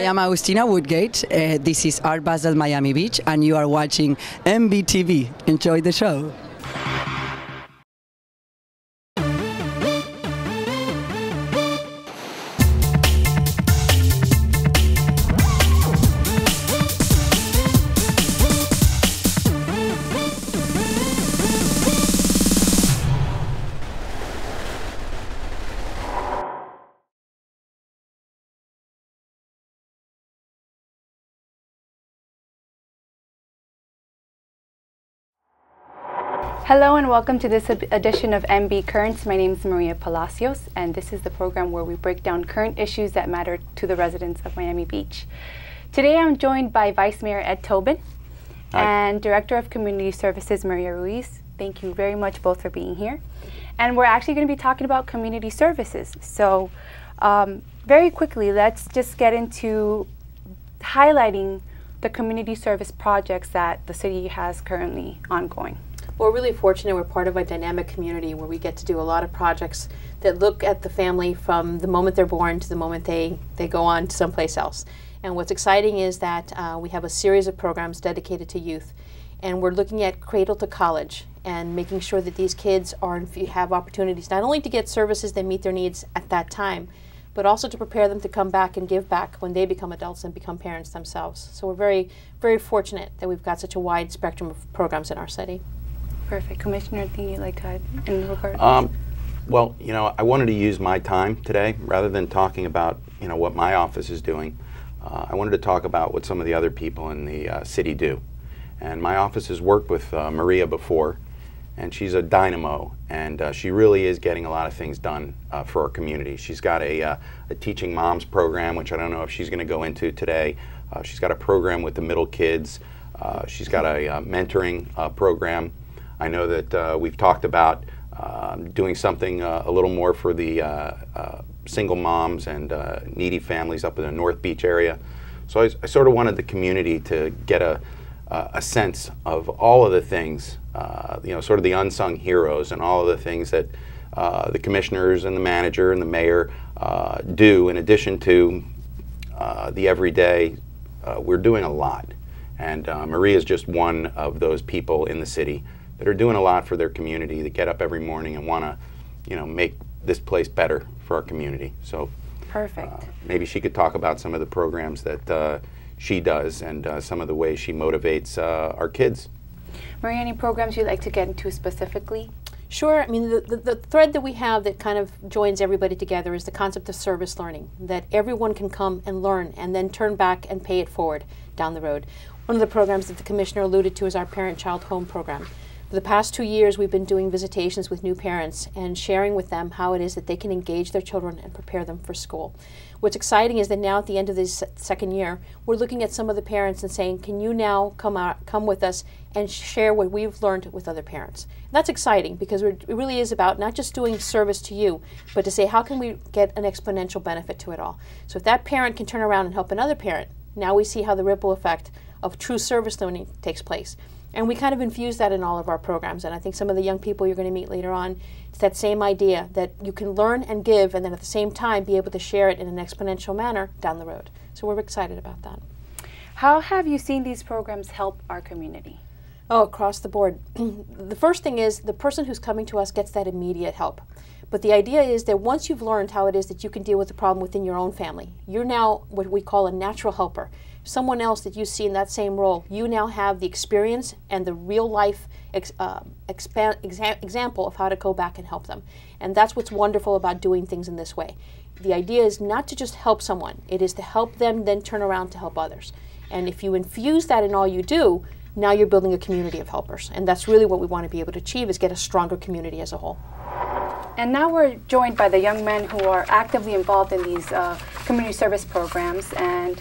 I am Agustina Woodgate. This is Art Basel Miami Beach, and you are watching MBTV. Enjoy the show. Hello and welcome to this edition of MB Currents. My name is Maria Palacios, and this is the program where we break down current issues that matter to the residents of Miami Beach. Today I'm joined by Vice Mayor Ed Tobin and Director of Community Services Maria Ruiz. Thank you very much both for being here. And we're actually going to be talking about community services. So very quickly, let's just get into highlighting the community service projects that the city has currently ongoing. We're really fortunate. We're part of a dynamic community where we get to do a lot of projects that look at the family from the moment they're born to the moment they go on to someplace else. And what's exciting is that we have a series of programs dedicated to youth. And we're looking at cradle to college and making sure that these kids have opportunities not only to get services that meet their needs at that time, but also to prepare them to come back and give back when they become adults and become parents themselves. So we're very, very fortunate that we've got such a wide spectrum of programs in our city. Perfect. Commissioner, anything you'd like to add in regard? Well, you know, I wanted to use my time today, rather than talking about, you know, what my office is doing. I wanted to talk about what some of the other people in the city do. And my office has worked with Maria before, and she's a dynamo, and she really is getting a lot of things done for our community. She's got a Teaching Moms program, which I don't know if she's going to go into today. She's got a program with the middle kids. She's got a mentoring program. I know that we've talked about doing something a little more for the single moms and needy families up in the North Beach area. So I sort of wanted the community to get a sense of all of the things, you know, sort of the unsung heroes and all of the things that the commissioners and the manager and the mayor do in addition to the everyday. We're doing a lot. And Maria is just one of those people in the city that are doing a lot for their community, that get up every morning and want to, you know, make this place better for our community. So perfect. Maybe she could talk about some of the programs that she does and some of the ways she motivates our kids. Maria, any programs you'd like to get into specifically? Sure. I mean, the thread that we have that kind of joins everybody together is the concept of service learning, that everyone can come and learn and then turn back and pay it forward down the road. One of the programs that the Commissioner alluded to is our Parent-Child Home program. For the past 2 years, we've been doing visitations with new parents and sharing with them how it is that they can engage their children and prepare them for school. What's exciting is that now at the end of this second year, we're looking at some of the parents and saying, can you now come with us and share what we've learned with other parents? And that's exciting because it really is about not just doing service to you, but to say, how can we get an exponential benefit to it all? So if that parent can turn around and help another parent, now we see how the ripple effect of true service learning takes place. And we kind of infuse that in all of our programs. And I think some of the young people you're going to meet later on, it's that same idea that you can learn and give and then at the same time be able to share it in an exponential manner down the road. So we're excited about that. How have you seen these programs help our community? Oh, across the board. The first thing is the person who's coming to us gets that immediate help. But the idea is that once you've learned how it is that you can deal with the problem within your own family, you're now what we call a natural helper. Someone else that you see in that same role, you now have the experience and the real life example of how to go back and help them. And that's what's wonderful about doing things in this way. The idea is not to just help someone, it is to help them then turn around to help others. And if you infuse that in all you do, now you're building a community of helpers. And that's really what we want to be able to achieve, is get a stronger community as a whole. And now we're joined by the young men who are actively involved in these community service programs. And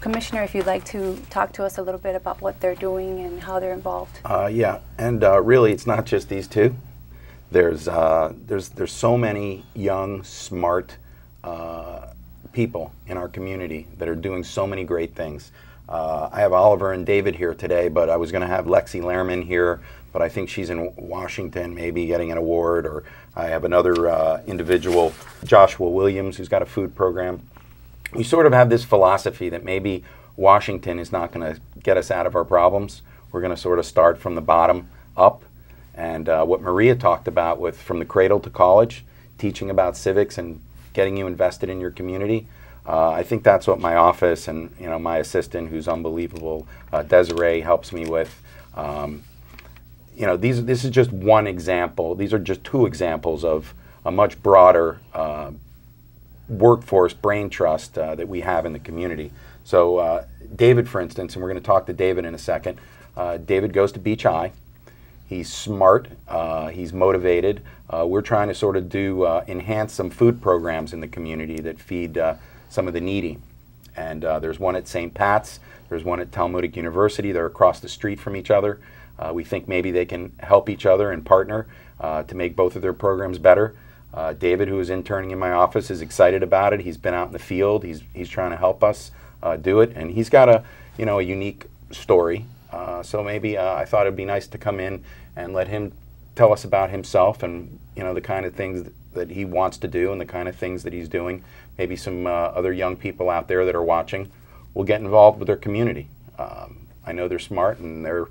Commissioner, if you'd like to talk to us a little bit about what they're doing and how they're involved. Yeah, and really it's not just these two. There's so many young, smart people in our community that are doing so many great things. I have Oliver and David here today, but I was going to have Lexi Lehrman here, but I think she's in Washington maybe getting an award. Or I have another individual, Joshua Williams, who's got a food program. we sort of have this philosophy that maybe Washington is not going to get us out of our problems. We're going to sort of start from the bottom up. And what Maria talked about with from the cradle to college, teaching about civics and getting you invested in your community, I think that's what my office and my assistant, who's unbelievable, Desiree, helps me with. This is just one example. These are just two examples of a much broader workforce brain trust that we have in the community. So David, for instance, and we're going to talk to David in a second. David goes to Beach High. He's smart. He's motivated. We're trying to sort of enhance some food programs in the community that feed some of the needy. And there's one at St. Pat's. There's one at Talmudic University. They're across the street from each other. We think maybe they can help each other and partner to make both of their programs better. David, who is interning in my office, is excited about it. He's been out in the field. He's trying to help us do it, and he's got a unique story. So maybe I thought it'd be nice to come in and let him tell us about himself and the kind of things that he wants to do and the kind of things that he's doing. Maybe some other young people out there that are watching will get involved with their community. I know they're smart and they're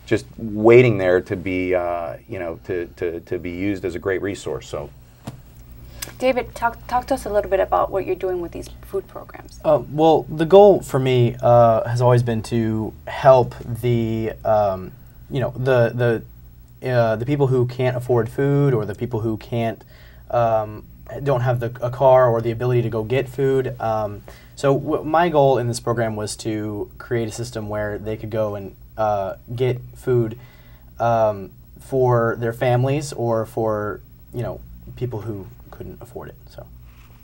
just waiting there to be to be used as a great resource. So. David, talk to us a little bit about what you're doing with these food programs. Well, the goal for me has always been to help the people who can't afford food, or the people who don't have a car or the ability to go get food. So my goal in this program was to create a system where they could go and get food for their families or for people who couldn't afford it. So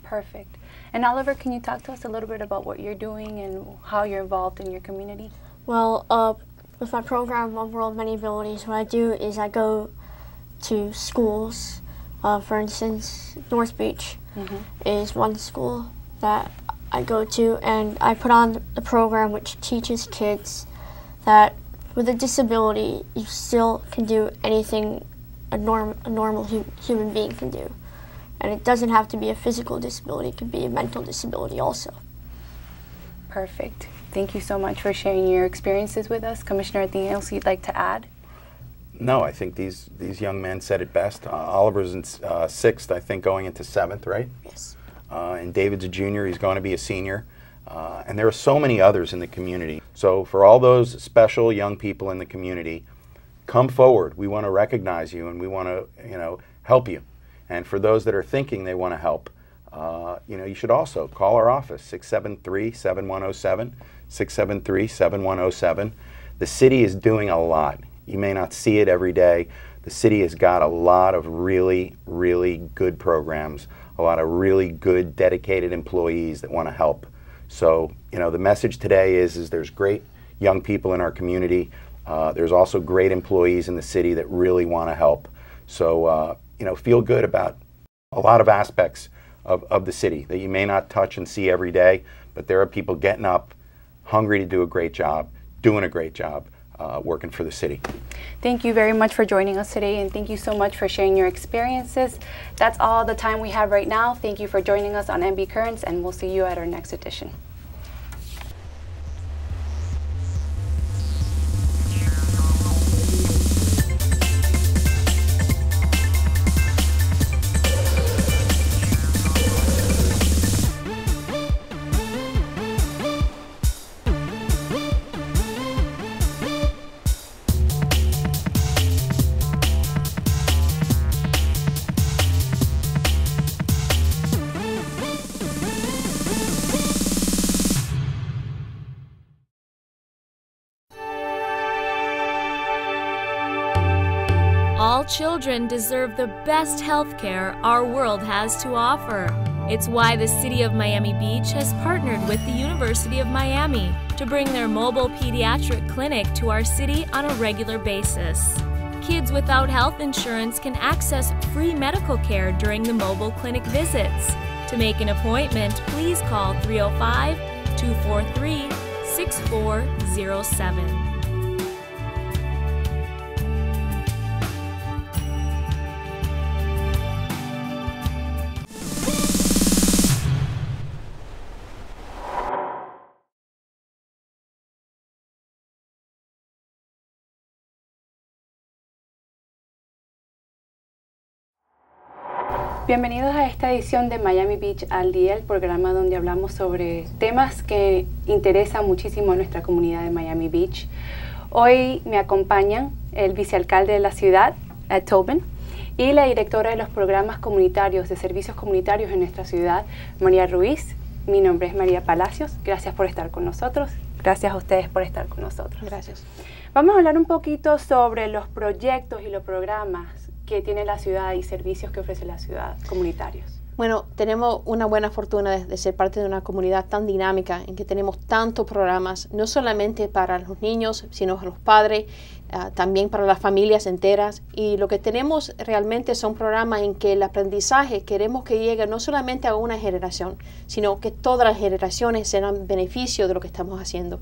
perfect. And Oliver, can you talk to us a little bit about what you're doing and how you're involved in your community? Well, with my program, One World, Many Abilities, what I do is I go to schools. For instance, North Beach is one school that I go to, and I put on a program which teaches kids that with a disability, you still can do anything a normal human being can do. And it doesn't have to be a physical disability, it could be a mental disability also. Perfect. Thank you so much for sharing your experiences with us. Commissioner, anything else you'd like to add? No, I think these young men said it best. Oliver's in 6th, I think, going into 7th, right? Yes. And David's a junior, he's going to be a senior. And there are so many others in the community. So for all those special young people in the community, come forward. We want to recognize you and we want to, help you. And for those that are thinking they want to help, you should also call our office, 673-7107, 673-7107. The city is doing a lot. You may not see it every day. The city has got a lot of really, really good programs, a lot of really good, dedicated employees that want to help. So, the message today is there's great young people in our community. There's also great employees in the city that really want to help. So, feel good about a lot of aspects of the city that you may not touch and see every day, but there are people getting up, hungry to do a great job, doing a great job, working for the city. Thank you very much for joining us today, and thank you so much for sharing your experiences. That's all the time we have right now. Thank you for joining us on MB Currents, and we'll see you at our next edition. All children deserve the best health care our world has to offer. It's why the City of Miami Beach has partnered with the University of Miami to bring their mobile pediatric clinic to our city on a regular basis. Kids without health insurance can access free medical care during the mobile clinic visits. To make an appointment, please call 305-243-6407. Bienvenidos a esta edición de Miami Beach al Día, el programa donde hablamos sobre temas que interesan muchísimo a nuestra comunidad de Miami Beach. Hoy me acompañan el vicealcalde de la ciudad, Tobin, y la directora de los programas comunitarios, de servicios comunitarios en nuestra ciudad, Maria Ruiz. Mi nombre es María Palacios. Gracias por estar con nosotros. Gracias a ustedes por estar con nosotros. Gracias. Vamos a hablar un poquito sobre los proyectos y los programas que tiene la ciudad y servicios que ofrece la ciudad comunitarios. Bueno, tenemos una buena fortuna de ser parte de una comunidad tan dinámica en que tenemos tantos programas, no solamente para los niños, sino para los padres, también para las familias enteras. Y lo que tenemos realmente son programas en que el aprendizaje queremos que llegue no solamente a una generación, sino que todas las generaciones sean beneficio de lo que estamos haciendo.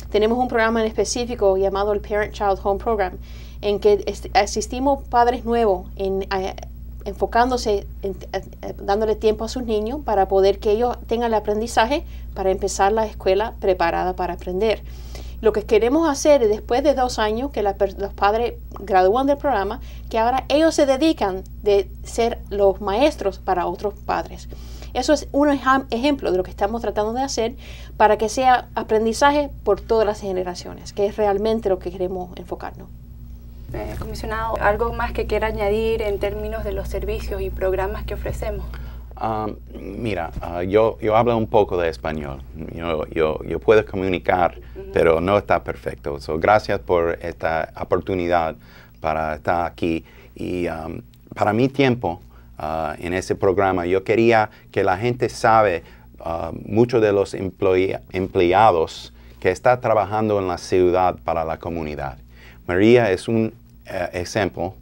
Tenemos un programa en específico llamado el Parent Child Home Program, en que asistimos padres nuevos enfocándose, dándole tiempo a sus niños para poder que ellos tengan el aprendizaje para empezar la escuela preparada para aprender. Lo que queremos hacer es, después de 2 años que los padres gradúan del programa, que ahora ellos se dedican de ser los maestros para otros padres. Eso es un ejemplo de lo que estamos tratando de hacer para que sea aprendizaje por todas las generaciones, que es realmente lo que queremos enfocarnos. Comisionado, ¿algo más que quiera añadir en términos de los servicios y programas que ofrecemos? Mira, yo hablo un poco de español. Yo puedo comunicar, pero no está perfecto. So, gracias por esta oportunidad para estar aquí. Y para mi tiempo en ese programa, yo quería que la gente sabe muchos de los empleados que están trabajando en la ciudad para la comunidad. María es un ejemplo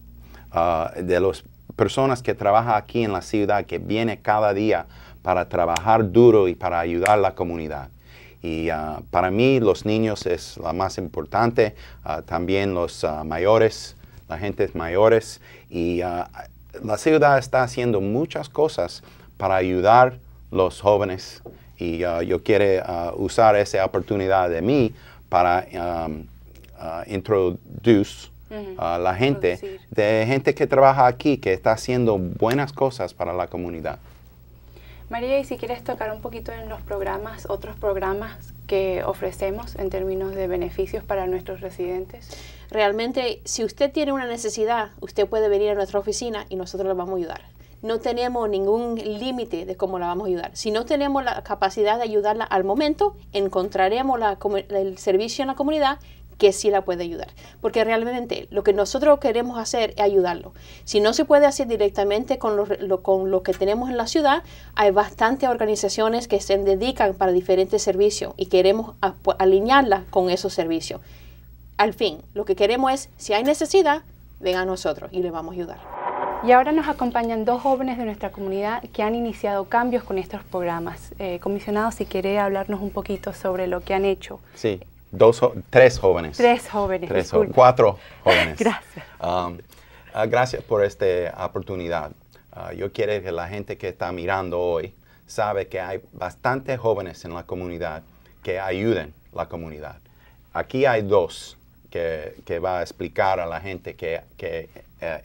de las personas que trabajan aquí en la ciudad, que viene cada día para trabajar duro y para ayudar a la comunidad. Y para mí los niños es la más importante, también los mayores, la gente mayores. Y la ciudad está haciendo muchas cosas para ayudar a los jóvenes. Y yo quiero usar esa oportunidad de mí para introducir a la gente, de gente que trabaja aquí, que está haciendo buenas cosas para la comunidad. María, y si quieres tocar un poquito en los programas, otros programas que ofrecemos en términos de beneficios para nuestros residentes. Realmente, si usted tiene una necesidad, usted puede venir a nuestra oficina y nosotros le vamos a ayudar. No tenemos ningún límite de cómo la vamos a ayudar. Si no tenemos la capacidad de ayudarla al momento, encontraremos el servicio en la comunidad que sí la puede ayudar. Porque realmente lo que nosotros queremos hacer es ayudarlo. Si no se puede hacer directamente con lo que tenemos en la ciudad, hay bastantes organizaciones que se dedican para diferentes servicios y queremos alinearla con esos servicios. Al fin, lo que queremos es, si hay necesidad, venga a nosotros y le vamos a ayudar. Y ahora nos acompañan 2 jóvenes de nuestra comunidad que han iniciado cambios con estos programas. Comisionado, si quiere hablarnos un poquito sobre lo que han hecho. Sí. 3 jóvenes. 3 jóvenes. 4 jóvenes. Gracias. Gracias por esta oportunidad. Yo quiero que la gente que está mirando hoy sabe que hay bastantes jóvenes en la comunidad que ayuden a la comunidad. Aquí hay 2 que va a explicar a la gente que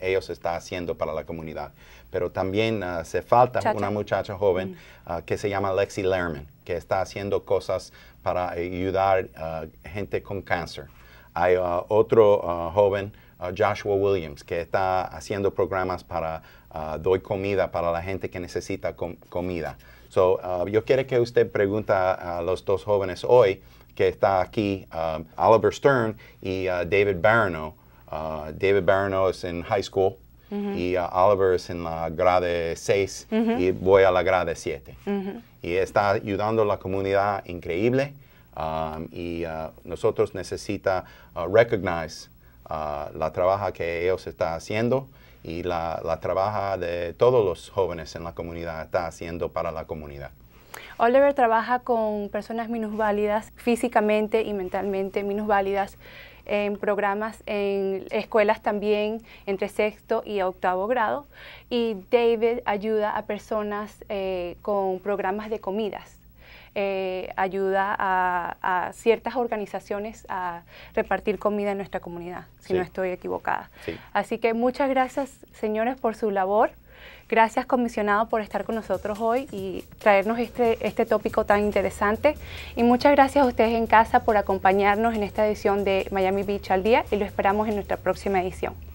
ellos están haciendo para la comunidad. Pero también se falta una muchacha joven que se llama Lexi Lerman, que está haciendo cosas para ayudar a gente con cáncer. Hay otro joven, Joshua Williams, que está haciendo programas para doy comida para la gente que necesita comida. So, yo quiero que usted pregunte a los 2 jóvenes hoy que está aquí, Oliver Stern y David Barano. David Barano es en high school y Oliver es en la grade 6 y voy a la grade 7. Y está ayudando a la comunidad increíble y nosotros necesitamos recognize la trabajo que ellos están haciendo y la trabajo de todos los jóvenes en la comunidad está haciendo para la comunidad. Oliver trabaja con personas minusválidas, físicamente y mentalmente minusválidas, en programas en escuelas también entre 6º y 8º grado. Y David ayuda a personas con programas de comidas. Ayuda a ciertas organizaciones a repartir comida en nuestra comunidad, si no estoy equivocada. Sí. Así que muchas gracias, señores, por su labor. Gracias, comisionado, por estar con nosotros hoy y traernos este tópico tan interesante. Y muchas gracias a ustedes en casa por acompañarnos en esta edición de Miami Beach al Día y lo esperamos en nuestra próxima edición.